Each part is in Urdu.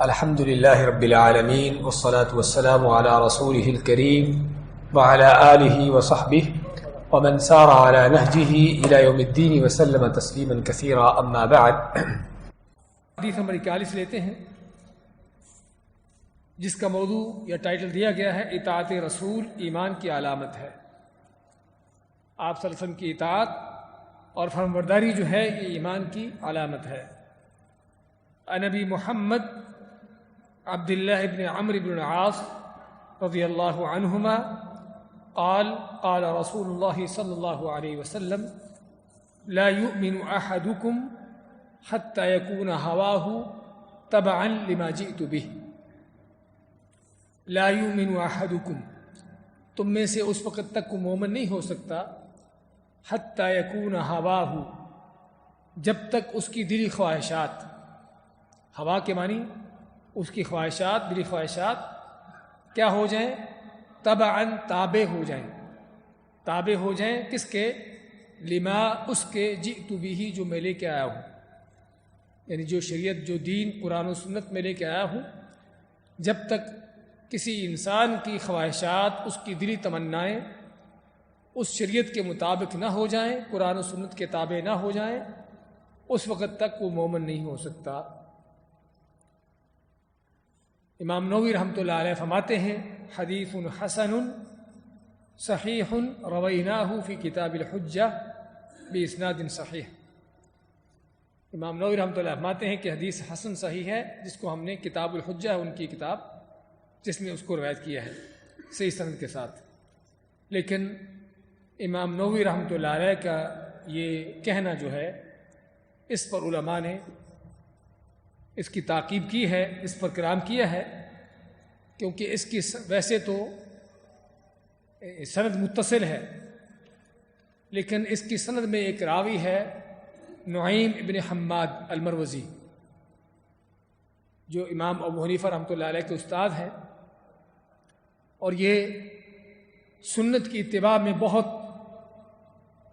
الحمد لله رب العالمين والصلاة والسلام على رسوله الكريم وعلى آله وصحبه ومن سار على نهجه إلى يوم الدين وسلم تسليما كثيرا أما بعد. حدیث نمبر 41 لیتے ہیں، جس کا موضوع یا ٹائٹل دیا گیا ہے اطاعت رسول ایمان کی علامت ہے. آپ صلی اللہ علیہ وسلم کی اطاعت اور فرمانبرداری جو ہے یہ ایمان کی علامت ہے. عن ابی محمد عبد الله بن عمرو بن العاص رضی اللہ عنہما قال قال رسول الله صلی اللہ علیہ وسلم لا يؤمن احدكم حتى يكون هواه تبعا لما جئت به. لا يؤمن احدكم، تم میں سے اس وقت تک کوئی مومن نہیں ہو سکتا حتى يكون هواه، جب تک اس کی دلی خواہشات، ہوا کے معنی اس کی خواہشات، دلی خواہشات کیا ہو جائیں؟ تبعاً تابع ہو جائیں. تابع ہو جائیں کس کے؟ لما، اس کے جئت بھی جو میں لے کے آیا ہوں، یعنی جو شریعت، جو دین قرآن و سنت میں لے کے آیا ہوں. جب تک کسی انسان کی خواہشات، اس کی دلی تمنائیں اس شریعت کے مطابق نہ ہو جائیں، قرآن و سنت کے تابع نہ ہو جائیں، اس وقت تک وہ مومن نہیں ہو سکتا. امام نووی رحمۃ اللہ علیہ فرماتے ہیں حدیث حسن صحیح رویناہ فی کتاب الحجہ باسناد صحیح. امام نووی رحمۃ اللہ فرماتے ہیں کہ حدیث حسن صحیح ہے، جس کو ہم نے کتاب الحجہ، ان کی کتاب جس نے اس کو روایت کیا ہے صحیح سند کے ساتھ. لیکن امام نووی رحمۃ اللہ علیہ کا یہ کہنا جو ہے، اس پر علماء نے اس کی تعقیب کی ہے، اس پر کرام کیا ہے، کیونکہ اس کی ویسے تو سند متصل ہے، لیکن اس کی سند میں ایک راوی ہے نعیم ابن حماد المروزی، جو امام ابو حنیفہ رحمۃ اللہ علیہ کے استاد ہیں، اور یہ سنت کی اتباع میں بہت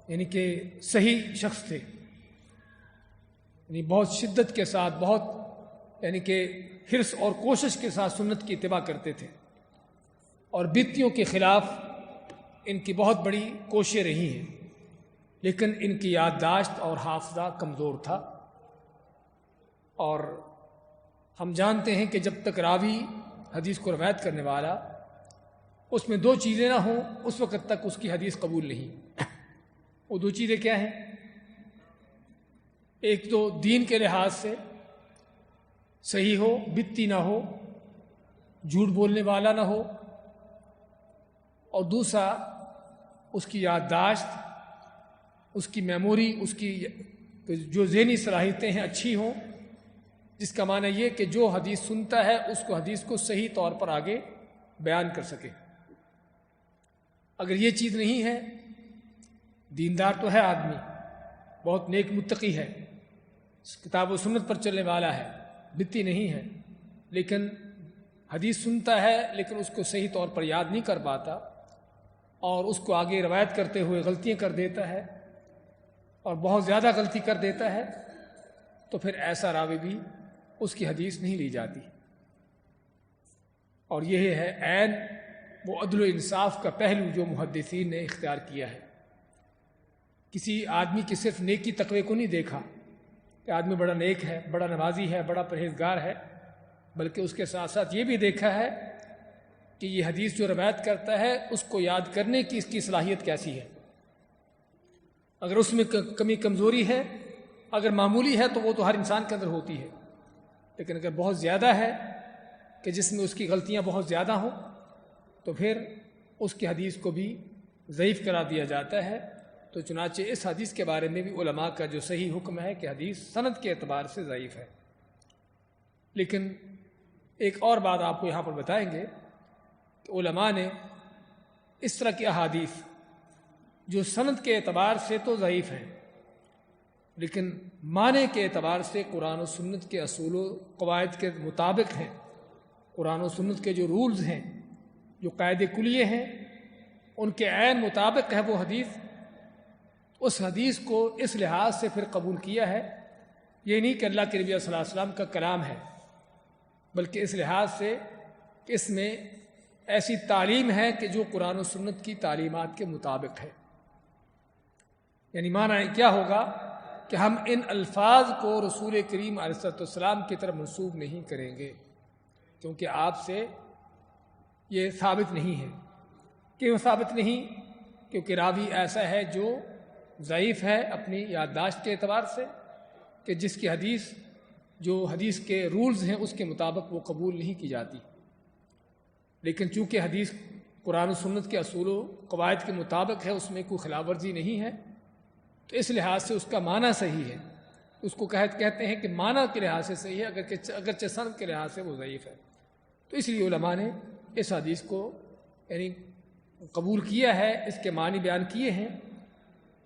یعنی کہ صحیح شخص تھے، یعنی بہت شدت کے ساتھ، بہت یعنی کہ حرص اور کوشش کے ساتھ سنت کی اتباع کرتے تھے، اور بدعتوں کے خلاف ان کی بہت بڑی کوششیں رہی ہیں. لیکن ان کی یادداشت اور حافظہ کمزور تھا، اور ہم جانتے ہیں کہ جب تک راوی حدیث کو روایت کرنے والا اس میں دو چیزیں نہ ہوں، اس وقت تک اس کی حدیث قبول نہیں. وہ دو چیزیں کیا ہیں؟ ایک تو دین کے لحاظ سے صحیح ہو، بدعتی نہ ہو، جھوٹ بولنے والا نہ ہو، اور دوسرا اس کی یادداشت، اس کی میموری، اس کی جو ذہنی صلاحیتیں ہیں اچھی ہوں، جس کا معنی یہ کہ جو حدیث سنتا ہے اس کو حدیث کو صحیح طور پر آگے بیان کر سکے. اگر یہ چیز نہیں ہے، دیندار تو ہے آدمی، بہت نیک متقی ہے، کتاب و سنت پر چلنے والا ہے، بدعتی نہیں ہے، لیکن حدیث سنتا ہے لیکن اس کو صحیح طور پر یاد نہیں کر پاتا، اور اس کو آگے روایت کرتے ہوئے غلطیاں کر دیتا ہے، اور بہت زیادہ غلطی کر دیتا ہے، تو پھر ایسا راوی بھی اس کی حدیث نہیں لی جاتی. اور یہ ہے عین وہ عدل و انصاف کا پہلو جو محدثین نے اختیار کیا ہے. کسی آدمی کی صرف نیکی تقوی کو نہیں دیکھا کہ آدمی بڑا نیک ہے، بڑا نمازی ہے، بڑا پرہیزگار ہے، بلکہ اس کے ساتھ ساتھ یہ بھی دیکھا ہے کہ یہ حدیث جو روایت کرتا ہے اس کو یاد کرنے کی اس کی صلاحیت کیسی ہے. اگر اس میں کمی کمزوری ہے، اگر معمولی ہے، تو وہ تو ہر انسان کے اندر ہوتی ہے، لیکن اگر بہت زیادہ ہے کہ جس میں اس کی غلطیاں بہت زیادہ ہوں، تو پھر اس کی حدیث کو بھی ضعیف قرار دیا جاتا ہے. تو چنانچہ اس حدیث کے بارے میں بھی علماء کا جو صحیح حکم ہے کہ حدیث سند کے اعتبار سے ضعیف ہے. لیکن ایک اور بات آپ کو یہاں پر بتائیں گے کہ علماء نے اس طرح کی احادیث جو سند کے اعتبار سے تو ضعیف ہیں، لیکن معنی کے اعتبار سے قرآن و سنت کے اصول و قواعد کے مطابق ہیں، قرآن و سنت کے جو رولز ہیں، جو قاعدے کلیے ہیں، ان کے عین مطابق ہے وہ حدیث. اس حدیث کو اس لحاظ سے پھر قبول کیا ہے، یہ نہیں کہ اللہ کے نبی صلی اللہ علیہ وسلم کا کلام ہے بلکہ اس لحاظ سے کہ اس میں ایسی تعلیم ہے کہ جو قرآن و سنت کی تعلیمات کے مطابق ہے. یعنی معنی کیا ہوگا کہ ہم ان الفاظ کو رسول کریم علیہ السلام کی طرف منسوب نہیں کریں گے، کیونکہ آپ سے یہ ثابت نہیں ہے. کیوں ثابت نہیں؟ کیونکہ راوی ایسا ہے جو ضعیف ہے اپنی یادداشت کے اعتبار سے، کہ جس کی حدیث جو حدیث کے رولز ہیں اس کے مطابق وہ قبول نہیں کی جاتی. لیکن چونکہ حدیث قرآن و سنت کے اصول و قواعد کے مطابق ہے، اس میں کوئی خلاف ورزی نہیں ہے، تو اس لحاظ سے اس کا معنی صحیح ہے. اس کو کہتے ہیں کہ معنی کے لحاظ سے صحیح ہے، اگرچہ سند کے لحاظ سے وہ ضعیف ہے. تو اس لیے علماء نے اس حدیث کو یعنی قبول کیا ہے، اس کے معنی بیان کیے ہیں،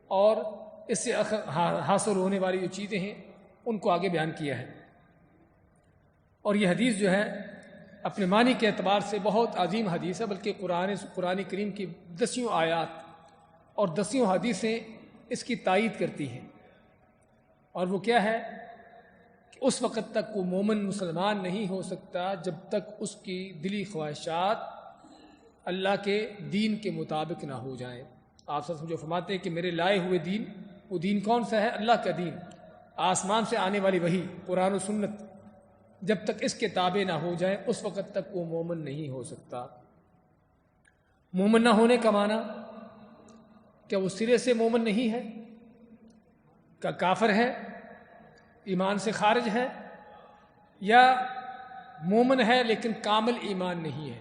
اور اس سے حاصل ہونے والی جو چیزیں ہیں ان کو آگے بیان کیا ہے. اور یہ حدیث جو ہے اپنے معنی کے اعتبار سے بہت عظیم حدیث ہے، بلکہ قرآن کریم کی 10 آیات اور 10 حدیثیں اس کی تائید کرتی ہیں. اور وہ کیا ہے کہ اس وقت تک وہ مومن مسلمان نہیں ہو سکتا جب تک اس کی دلی خواہشات اللہ کے دین کے مطابق نہ ہو جائیں. آپ سب جو فرماتے ہیں کہ میرے لائے ہوئے دین، وہ دین کون سا ہے؟ اللہ کا دین، آسمان سے آنے والی وحی قرآن و سنت، جب تک اس کے تابع نہ ہو جائیں اس وقت تک وہ مومن نہیں ہو سکتا. مومن نہ ہونے کا معنی کیا وہ سرے سے مومن نہیں ہے؟ کیا کافر ہے، ایمان سے خارج ہے، یا مومن ہے لیکن کامل ایمان نہیں ہے؟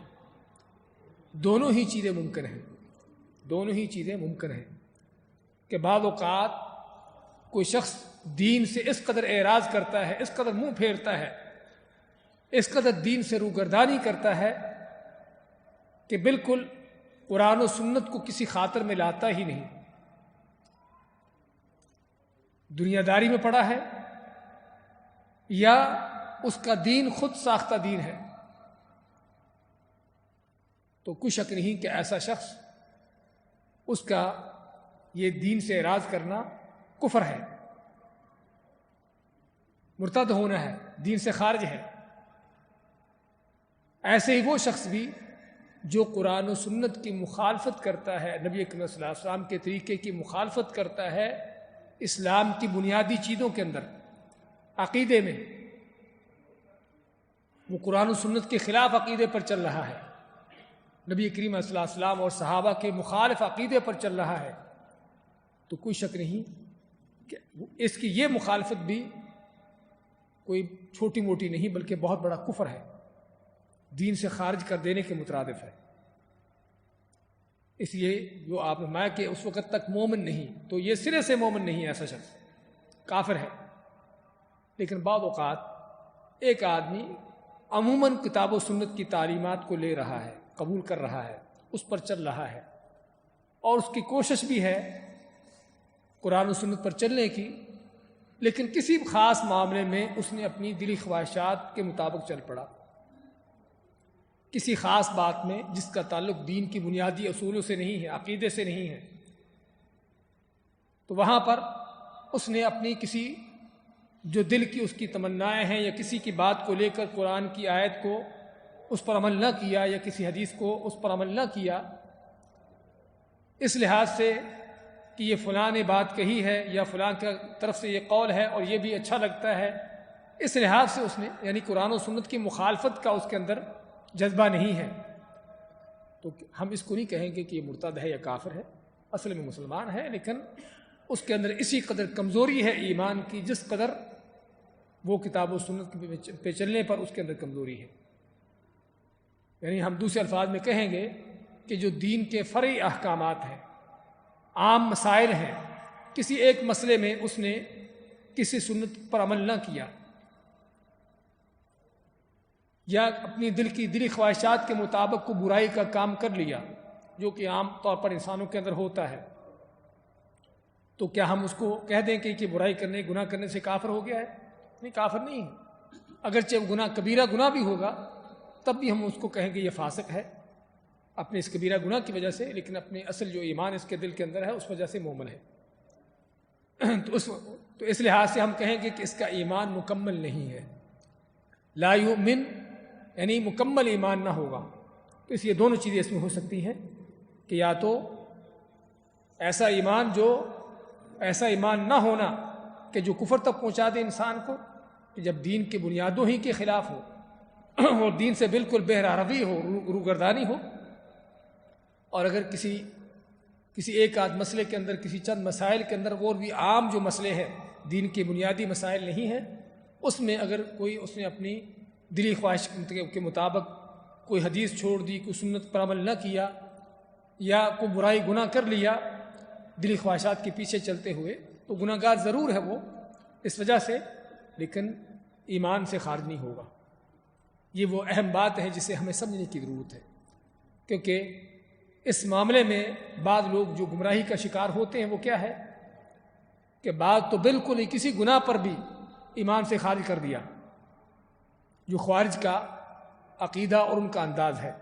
دونوں ہی چیزیں ممکن ہیں. دونوں ہی چیزیں ممکن ہیں کہ بعض اوقات کوئی شخص دین سے اس قدر اعراض کرتا ہے، اس قدر منہ پھیرتا ہے، اس قدر دین سے روگردانی کرتا ہے کہ بالکل قرآن و سنت کو کسی خاطر میں لاتا ہی نہیں. دنیا داری میں پڑا ہے یا اس کا دین خود ساختہ دین ہے، تو کوئی شک نہیں کہ ایسا شخص، اس کا یہ دین سے اعراض کرنا کفر ہے، مرتد ہونا ہے، دین سے خارج ہے. ایسے ہی وہ شخص بھی جو قرآن و سنت کی مخالفت کرتا ہے، نبی اکرم صلی اللہ علیہ وسلم کے طریقے کی مخالفت کرتا ہے اسلام کی بنیادی چیزوں کے اندر، عقیدے میں، وہ قرآن و سنت کے خلاف عقیدے پر چل رہا ہے، نبی کریم صلی اللہ علیہ وسلم اور صحابہ کے مخالف عقیدے پر چل رہا ہے، تو کوئی شک نہیں کہ اس کی یہ مخالفت بھی کوئی چھوٹی موٹی نہیں بلکہ بہت بڑا کفر ہے، دین سے خارج کر دینے کے مترادف ہے. اس لیے جو آپ نے فرمایا کہ اس وقت تک مومن نہیں، تو یہ سرے سے مومن نہیں، ایسا شخص کافر ہے. لیکن بعض اوقات ایک آدمی عموماً کتاب و سنت کی تعلیمات کو لے رہا ہے، قبول کر رہا ہے، اس پر چل رہا ہے، اور اس کی کوشش بھی ہے قرآن و سنت پر چلنے کی، لیکن کسی خاص معاملے میں اس نے اپنی دلی خواہشات کے مطابق چل پڑا، کسی خاص بات میں جس کا تعلق دین کی بنیادی اصولوں سے نہیں ہے، عقیدے سے نہیں ہے، تو وہاں پر اس نے اپنی کسی جو دل کی اس کی تمنائیں ہیں یا کسی کی بات کو لے کر قرآن کی آیت کو اس پر عمل نہ کیا یا کسی حدیث کو اس پر عمل نہ کیا، اس لحاظ سے کہ یہ فلاں نے بات کہی ہے یا فلاں کی طرف سے یہ قول ہے اور یہ بھی اچھا لگتا ہے، اس لحاظ سے اس نے یعنی قرآن و سنت کی مخالفت کا اس کے اندر جذبہ نہیں ہے، تو ہم اس کو نہیں کہیں گے کہ یہ مرتد ہے یا کافر ہے، اصل میں مسلمان ہے، لیکن اس کے اندر اسی قدر کمزوری ہے ایمان کی جس قدر وہ کتاب و سنت پہ چلنے پر اس کے اندر کمزوری ہے. یعنی ہم دوسرے الفاظ میں کہیں گے کہ جو دین کے فرعی احکامات ہیں، عام مسائل ہیں، کسی ایک مسئلے میں اس نے کسی سنت پر عمل نہ کیا یا اپنی دل کی دلی خواہشات کے مطابق کو برائی کا کام کر لیا، جو کہ عام طور پر انسانوں کے اندر ہوتا ہے، تو کیا ہم اس کو کہہ دیں کہ برائی کرنے، گناہ کرنے سے کافر ہو گیا ہے؟ نہیں، کافر نہیں ہے. اگرچہ گناہ کبیرہ گناہ بھی ہوگا تب بھی ہم اس کو کہیں گے یہ فاسق ہے اپنے اس کبیرہ گناہ کی وجہ سے، لیکن اپنے اصل جو ایمان اس کے دل کے اندر ہے اس وجہ سے مومن ہے. تو اس لحاظ سے ہم کہیں گے کہ اس کا ایمان مکمل نہیں ہے. لا یؤمن یعنی مکمل ایمان نہ ہوگا، تو اس لیے دونوں چیزیں اس میں ہو سکتی ہیں کہ یا تو ایسا ایمان نہ ہونا کہ جو کفر تک پہنچا دے انسان کو، کہ جب دین کی بنیادوں ہی کے خلاف ہو اور دین سے بالکل بے روی ہو، روگردانی ہو، اور اگر کسی ایک آدھ مسئلے کے اندر، کسی چند مسائل کے اندر، اور بھی عام جو مسئلے ہیں دین کے بنیادی مسائل نہیں ہیں، اس میں اگر اس نے اپنی دلی خواہش کے مطابق کوئی حدیث چھوڑ دی، کوئی سنت پر عمل نہ کیا، یا کوئی برائی گناہ کر لیا دلی خواہشات کے پیچھے چلتے ہوئے، تو گناہ گار ضرور ہے وہ اس وجہ سے، لیکن ایمان سے خارج نہیں ہوگا۔ یہ وہ اہم بات ہے جسے ہمیں سمجھنے کی ضرورت ہے، کیونکہ اس معاملے میں بعض لوگ جو گمراہی کا شکار ہوتے ہیں وہ کیا ہے کہ بعض تو بالکل ہی کسی گناہ پر بھی ایمان سے خارج کر دیا، جو خوارج کا عقیدہ اور ان کا انداز ہے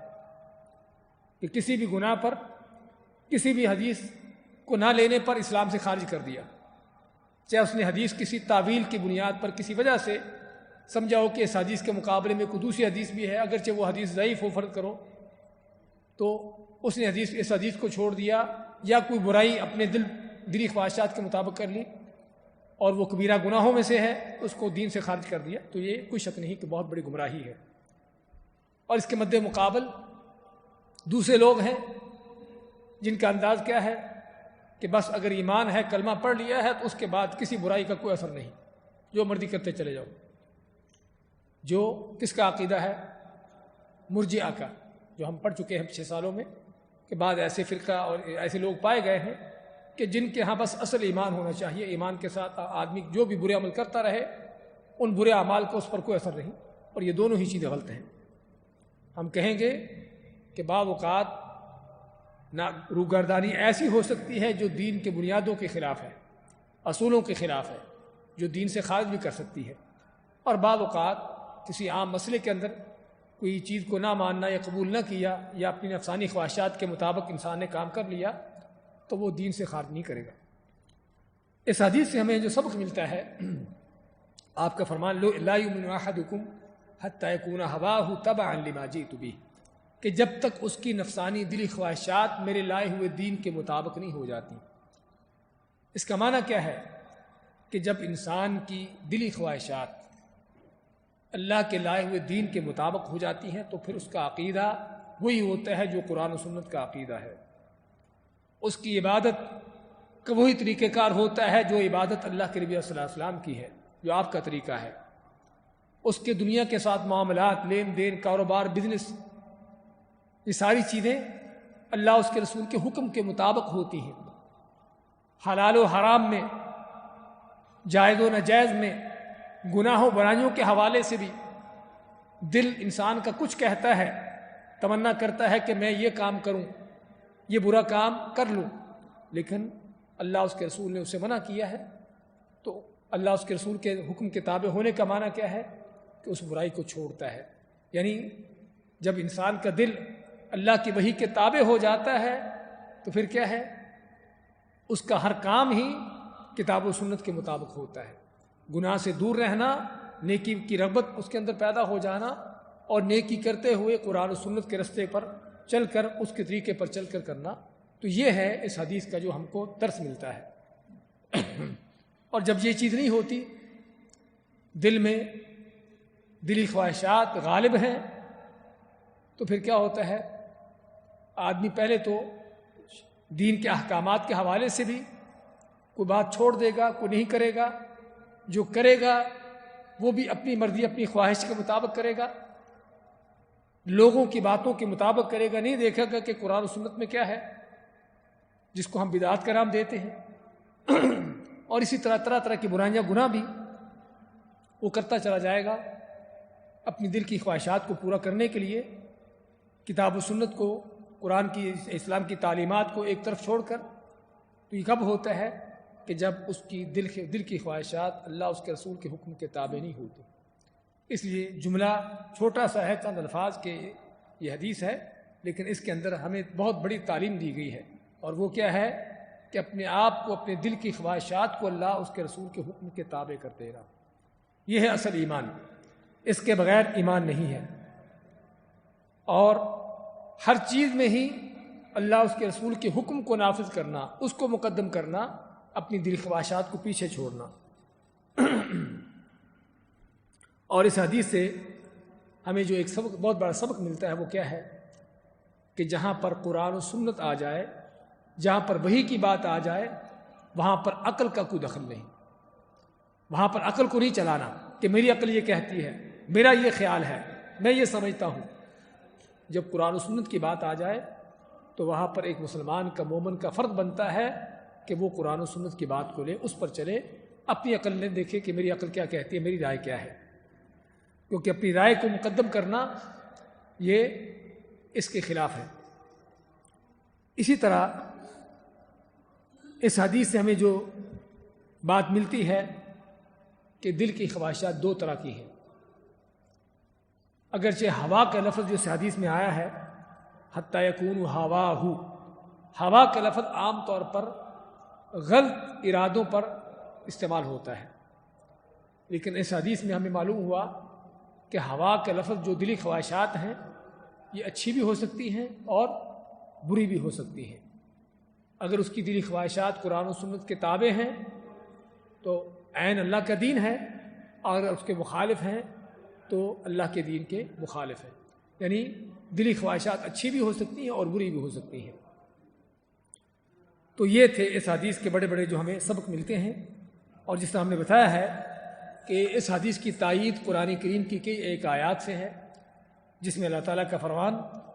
کہ کسی بھی گناہ پر، کسی بھی حدیث کو نہ لینے پر اسلام سے خارج کر دیا، چاہے اس نے حدیث کسی تعویل کی بنیاد پر کسی وجہ سے سمجھا ہو کہ اس حدیث کے مقابلے میں کوئی دوسری حدیث بھی ہے، اگرچہ وہ حدیث ضعیف ہو فرض کرو، تو اس نے اس حدیث کو چھوڑ دیا، یا کوئی برائی اپنے دلی خواہشات کے مطابق کر لی اور وہ کبیرہ گناہوں میں سے ہے، اس کو دین سے خارج کر دیا، تو یہ کوئی شک نہیں کہ بہت بڑی گمراہی ہے۔ اور اس کے مد مقابل دوسرے لوگ ہیں جن کا انداز کیا ہے کہ بس اگر ایمان ہے، کلمہ پڑھ لیا ہے، تو اس کے بعد کسی برائی کا کوئی اثر نہیں، جو مرضی کرتے چلے جاؤ۔ جو کس کا عقیدہ ہے؟ مرجئہ کا، جو ہم پڑھ چکے ہیں 6 سالوں میں، کہ بعد ایسے فرقہ اور ایسے لوگ پائے گئے ہیں کہ جن کے ہاں بس اصل ایمان ہونا چاہیے، ایمان کے ساتھ آدمی جو بھی برے عمل کرتا رہے، ان برے اعمال کو اس پر کوئی اثر نہیں، اور یہ دونوں ہی چیزیں غلط ہیں۔ ہم کہیں گے کہ بعض اوقات روگردانی ایسی ہو سکتی ہے جو دین کے بنیادوں کے خلاف ہے، اصولوں کے خلاف ہے، جو دین سے خارج بھی کر سکتی ہے، اور بعض اوقات کسی عام مسئلے کے اندر کوئی چیز کو نہ ماننا یا قبول نہ کیا، یا اپنی نفسانی خواہشات کے مطابق انسان نے کام کر لیا، تو وہ دین سے خارج نہیں کرے گا۔ اس حدیث سے ہمیں جو سبق ملتا ہے، آپ کا فرمان لا یؤمن احدکم حتی یکون ہواہ تبعا لما جئت بہ، کہ جب تک اس کی نفسانی دلی خواہشات میرے لائے ہوئے دین کے مطابق نہیں ہو جاتی۔ اس کا معنی کیا ہے کہ جب انسان کی دلی خواہشات اللہ کے لائے ہوئے دین کے مطابق ہو جاتی ہیں، تو پھر اس کا عقیدہ وہی ہوتا ہے جو قرآن و سنت کا عقیدہ ہے، اس کی عبادت کا وہی طریقہ کار ہوتا ہے جو عبادت اللہ کے نبی صلی اللہ علیہ وسلم کی ہے، جو آپ کا طریقہ ہے، اس کے دنیا کے ساتھ معاملات، لین دین، کاروبار، بزنس، یہ ساری چیزیں اللہ اس کے رسول کے حکم کے مطابق ہوتی ہیں، حلال و حرام میں، جائز و ناجائز میں، گناہوں برائیوں کے حوالے سے بھی دل انسان کا کچھ کہتا ہے، تمنا کرتا ہے کہ میں یہ کام کروں، یہ برا کام کر لوں، لیکن اللہ اس کے رسول نے اسے منع کیا ہے، تو اللہ اس کے رسول کے حکم کے تابع ہونے کا معنی کیا ہے کہ اس برائی کو چھوڑتا ہے۔ یعنی جب انسان کا دل اللہ کی وحی کے تابع ہو جاتا ہے تو پھر کیا ہے، اس کا ہر کام ہی کتاب و سنت کے مطابق ہوتا ہے، گناہ سے دور رہنا، نیکی کی رغبت اس کے اندر پیدا ہو جانا، اور نیکی کرتے ہوئے قرآن و سنت کے رستے پر چل کر، اس کے طریقے پر چل کر کرنا، تو یہ ہے اس حدیث کا جو ہم کو درس ملتا ہے۔ اور جب یہ چیز نہیں ہوتی، دل میں دلی خواہشات غالب ہیں، تو پھر کیا ہوتا ہے، آدمی پہلے تو دین کے احکامات کے حوالے سے بھی کوئی بات چھوڑ دے گا، کوئی نہیں کرے گا، جو کرے گا وہ بھی اپنی مرضی، اپنی خواہش کے مطابق کرے گا، لوگوں کی باتوں کے مطابق کرے گا، نہیں دیکھے گا کہ قرآن و سنت میں کیا ہے، جس کو ہم بدعات کا نام دیتے ہیں۔ اور اسی طرح طرح طرح کی برائیاں، گناہ بھی وہ کرتا چلا جائے گا، اپنی دل کی خواہشات کو پورا کرنے کے لیے کتاب و سنت کو، قرآن کی، اسلام کی تعلیمات کو ایک طرف چھوڑ کر۔ تو یہ کب ہوتا ہے کہ جب اس کی دل کی خواہشات اللہ اس کے رسول کے حکم کے تابع نہیں ہوتی۔ اس لیے جملہ چھوٹا سا ہے، چند الفاظ کے یہ حدیث ہے، لیکن اس کے اندر ہمیں بہت بڑی تعلیم دی گئی ہے، اور وہ کیا ہے کہ اپنے آپ کو، اپنے دل کی خواہشات کو اللہ اس کے رسول کے حکم کے تابع کرتے رہا۔ یہ ہے اصل ایمان، اس کے بغیر ایمان نہیں ہے۔ اور ہر چیز میں ہی اللہ اس کے رسول کے حکم کو نافذ کرنا، اس کو مقدم کرنا، اپنی دل خواہشات کو پیچھے چھوڑنا۔ اور اس حدیث سے ہمیں جو ایک سبق، بہت بڑا سبق ملتا ہے، وہ کیا ہے کہ جہاں پر قرآن و سنت آ جائے، جہاں پر وحی کی بات آ جائے، وہاں پر عقل کا کوئی دخل نہیں، وہاں پر عقل کو نہیں چلانا کہ میری عقل یہ کہتی ہے، میرا یہ خیال ہے، میں یہ سمجھتا ہوں۔ جب قرآن و سنت کی بات آ جائے تو وہاں پر ایک مسلمان کا، مومن کا فرض بنتا ہے کہ وہ قرآن و سنت کی بات کو لے، اس پر چلے، اپنی عقل نے دیکھے کہ میری عقل کیا کہتی ہے، میری رائے کیا ہے، کیونکہ اپنی رائے کو مقدم کرنا یہ اس کے خلاف ہے۔ اسی طرح اس حدیث سے ہمیں جو بات ملتی ہے کہ دل کی خواہشات دو طرح کی ہیں۔ اگرچہ ہوا کا لفظ جو اس حدیث میں آیا ہے، حتی یکون ہواہ، ہوا کا لفظ عام طور پر غلط ارادوں پر استعمال ہوتا ہے، لیکن اس حدیث میں ہمیں معلوم ہوا کہ ہوا کا لفظ جو دلی خواہشات ہیں یہ اچھی بھی ہو سکتی ہیں اور بری بھی ہو سکتی ہیں۔ اگر اس کی دلی خواہشات قرآن و سنت کے تابع ہیں تو عین اللہ کا دین ہے، اور اگر اس کے مخالف ہیں تو اللہ کے دین کے مخالف ہیں، یعنی دلی خواہشات اچھی بھی ہو سکتی ہیں اور بری بھی ہو سکتی ہیں۔ تو یہ تھے اس حدیث کے بڑے بڑے جو ہمیں سبق ملتے ہیں، اور جس طرح ہم نے بتایا ہے کہ اس حدیث کی تائید قرآن کریم کی کئی ایک آیات سے ہے، جس میں اللہ تعالیٰ کا فرمان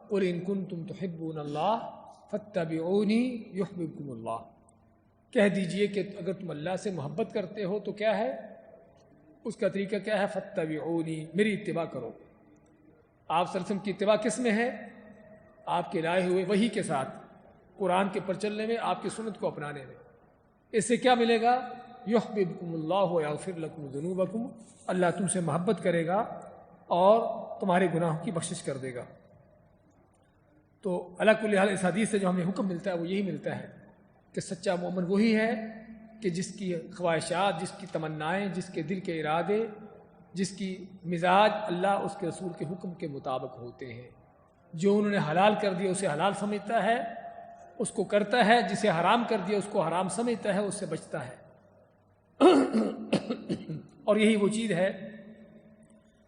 قُلْ إِن كُنتُمْ تُحِبُّونَ اللَّهَ فَاتَّبِعُونِي يُحْبِبْكُمُ اللَّهُ، کہہ دیجئے کہ اگر تم اللہ سے محبت کرتے ہو تو کیا ہے، اس کا طریقہ کیا ہے، فَاتَّبِعُونِي، میری اتباع کرو۔ آپ صلی اللہ علیہ وسلم کی اتباع کس میں ہے؟ آپ کے لائے ہوئے وحی کے ساتھ، قرآن کے پر چلنے میں، آپ کی سنت کو اپنانے میں۔ اس سے کیا ملے گا؟ یحببکم اللہ ویغفر لکم ذنوبکم، اللہ تم سے محبت کرے گا اور تمہارے گناہوں کی بخشش کر دے گا۔ تو علی کل حال اس حدیث سے جو ہمیں حکم ملتا ہے وہ یہی ملتا ہے کہ سچا مومن وہی ہے کہ جس کی خواہشات، جس کی تمنائیں، جس کے دل کے ارادے، جس کی مزاج اللہ اس کے رسول کے حکم کے مطابق ہوتے ہیں۔ جو انہوں نے حلال کر دیا اسے حلال سمجھتا ہے، اس کو کرتا ہے، جسے حرام کر دیا اس کو حرام سمجھتا ہے، اس سے بچتا ہے۔ اور یہی وہ چیز ہے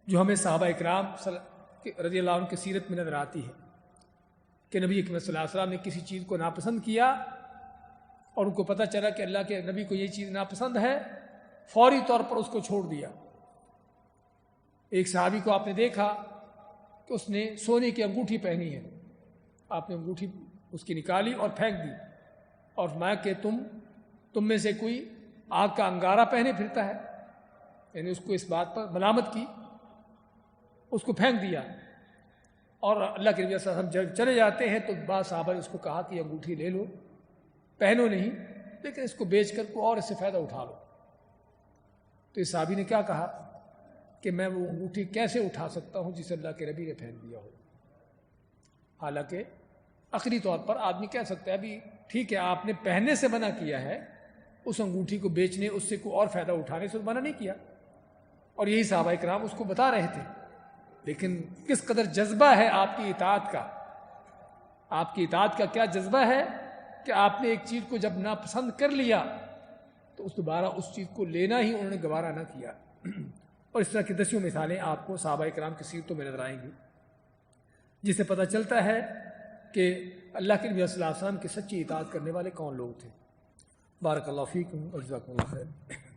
جو ہمیں صحابہ اکرام رضی اللہ عنہ کی سیرت میں نظر آتی ہے کہ نبی اکرم صلی اللہ علیہ وسلم نے کسی چیز کو ناپسند کیا اور ان کو پتہ چلا کہ اللہ کے نبی کو یہ چیز ناپسند ہے، فوری طور پر اس کو چھوڑ دیا۔ ایک صحابی کو آپ نے دیکھا کہ اس نے سونے کی انگوٹھی پہنی ہے، آپ نے انگوٹھی اس کی نکالی اور پھینک دی، اور فرمایا کہ تم میں سے کوئی آگ کا انگارہ پہنے پھرتا ہے، یعنی اس کو اس بات پر ملامت کی، اس کو پھینک دیا۔ اور اللہ کے نبی صلی اللہ علیہ وسلم جب چلے جاتے ہیں تو بعض صحابہ نے اس کو کہا کہ یہ انگوٹھی لے لو، پہنو نہیں، لیکن اس کو بیچ کر کو اور اس سے فائدہ اٹھا لو۔ تو اس صحابی نے کیا کہا کہ میں وہ انگوٹھی کیسے اٹھا سکتا ہوں جسے اللہ کے نبی نے پہن دیا ہو۔ حالانکہ عقلی طور پر آدمی کہہ سکتا ہے ابھی ٹھیک ہے آپ نے پہننے سے منع کیا ہے، اس انگوٹھی کو بیچنے، اس سے کوئی اور فائدہ اٹھانے سے منع نہیں کیا، اور یہی صحابہ کرام اس کو بتا رہے تھے۔ لیکن کس قدر جذبہ ہے آپ کی اطاعت کا، آپ کی اطاعت کا کیا جذبہ ہے کہ آپ نے ایک چیز کو جب ناپسند کر لیا تو اس دوبارہ اس چیز کو لینا ہی انہوں نے گوارا نہ کیا۔ اور اس طرح کی دسیوں مثالیں آپ کو صحابہ کرام کی سیرتوں میں نظر آئیں گی، جس سے پتہ چلتا ہے کہ اللہ کے نبی صلی اللہ علیہ وسلم کی سچی اطاعت کرنے والے کون لوگ تھے۔ بارک اللہ فیکم و جزاکم اللہ خیر۔